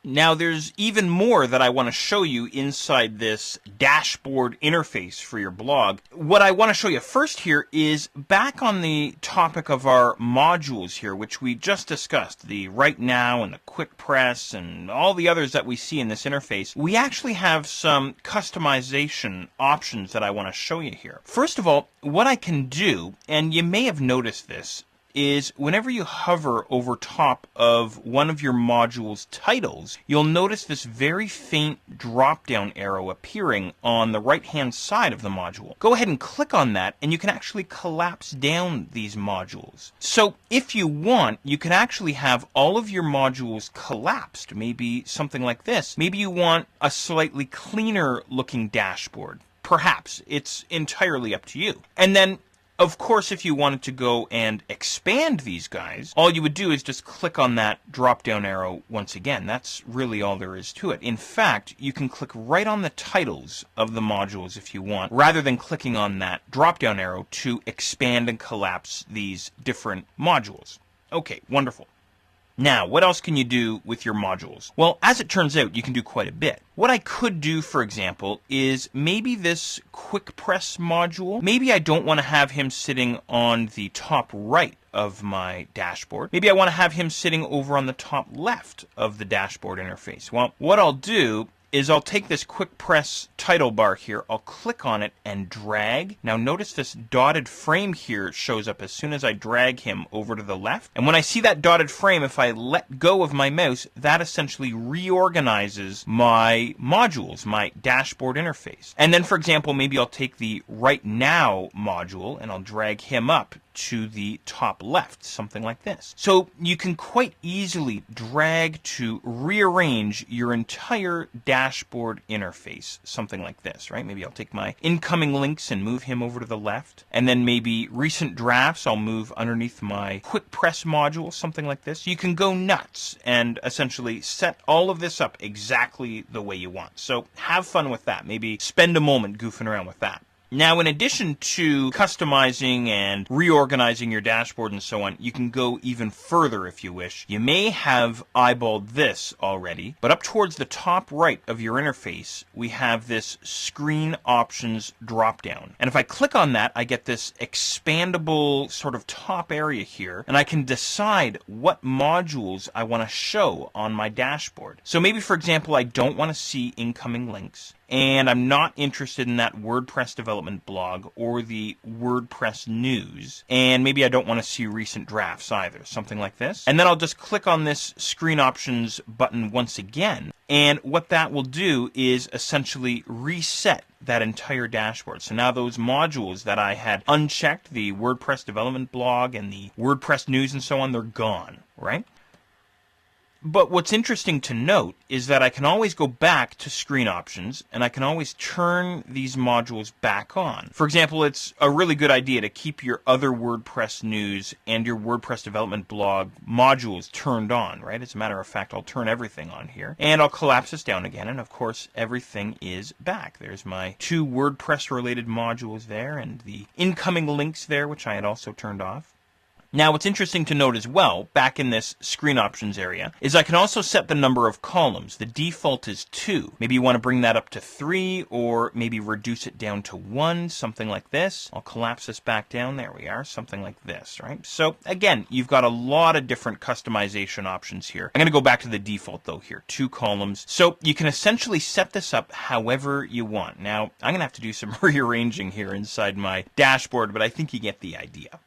Now there's even more that I want to show you inside this dashboard interface for your blog. What I want to show you first here is back on the topic of our modules here, which we just discussed, the Right Now and the Quick Press and all the others that we see in this interface. We actually have some customization options that I want to show you here. First of all, what I can do, and you may have noticed this, is whenever you hover over top of one of your module's titles, you'll notice this very faint drop-down arrow appearing on the right-hand side of the module. Go ahead and click on that, and you can actually collapse down these modules. So if you want, you can actually have all of your modules collapsed, maybe something like this. Maybe you want a slightly cleaner looking dashboard. Perhaps. It's entirely up to you. And then of course, if you wanted to go and expand these guys, all you would do is just click on that drop-down arrow once again. That's really all there is to it. In fact, you can click right on the titles of the modules if you want, rather than clicking on that drop-down arrow to expand and collapse these different modules. Okay, wonderful. Now, what else can you do with your modules? Well, as it turns out, you can do quite a bit. What I could do, for example, is maybe this Quick Press module, maybe I don't want to have him sitting on the top right of my dashboard. Maybe I want to have him sitting over on the top left of the dashboard interface. Well, what I'll do is I'll take this Quick Press title bar here, I'll click on it and drag. Now notice this dotted frame here shows up as soon as I drag him over to the left. And when I see that dotted frame, if I let go of my mouse, that essentially reorganizes my modules, my dashboard interface. And then, for example, maybe I'll take the Right Now module and I'll drag him up to the top left, something like this. So you can quite easily drag to rearrange your entire dashboard interface, something like this, right? Maybe I'll take my incoming links and move him over to the left, and then maybe recent drafts I'll move underneath my Quick Press module, something like this. You can go nuts and essentially set all of this up exactly the way you want. So have fun with that. Maybe spend a moment goofing around with that. Now, in addition to customizing and reorganizing your dashboard and so on, you can go even further if you wish. You may have eyeballed this already, but up towards the top right of your interface, we have this Screen Options drop-down. And if I click on that, I get this expandable sort of top area here, and I can decide what modules I want to show on my dashboard. So maybe, for example, I don't want to see incoming links, and I'm not interested in that WordPress development blog or the WordPress news, and maybe I don't want to see recent drafts either, something like this. And then I'll just click on this Screen Options button once again, and what that will do is essentially reset that entire dashboard. So now those modules that I had unchecked, the WordPress development blog and the WordPress news and so on, they're gone, right? But what's interesting to note is that I can always go back to Screen Options, and I can always turn these modules back on. For example, it's a really good idea to keep your other WordPress news and your WordPress development blog modules turned on, right? As a matter of fact, I'll turn everything on here, and I'll collapse this down again, and of course, everything is back. There's my 2 WordPress-related modules there, and the incoming links there, which I had also turned off. Now, what's interesting to note as well, back in this Screen Options area, is I can also set the number of columns. The default is 2. Maybe you want to bring that up to 3, or maybe reduce it down to 1, something like this. I'll collapse this back down. There we are, something like this, right? So, again, you've got a lot of different customization options here. I'm going to go back to the default, though, here, 2 columns. So, you can essentially set this up however you want. Now, I'm going to have to do some rearranging here inside my dashboard, but I think you get the idea.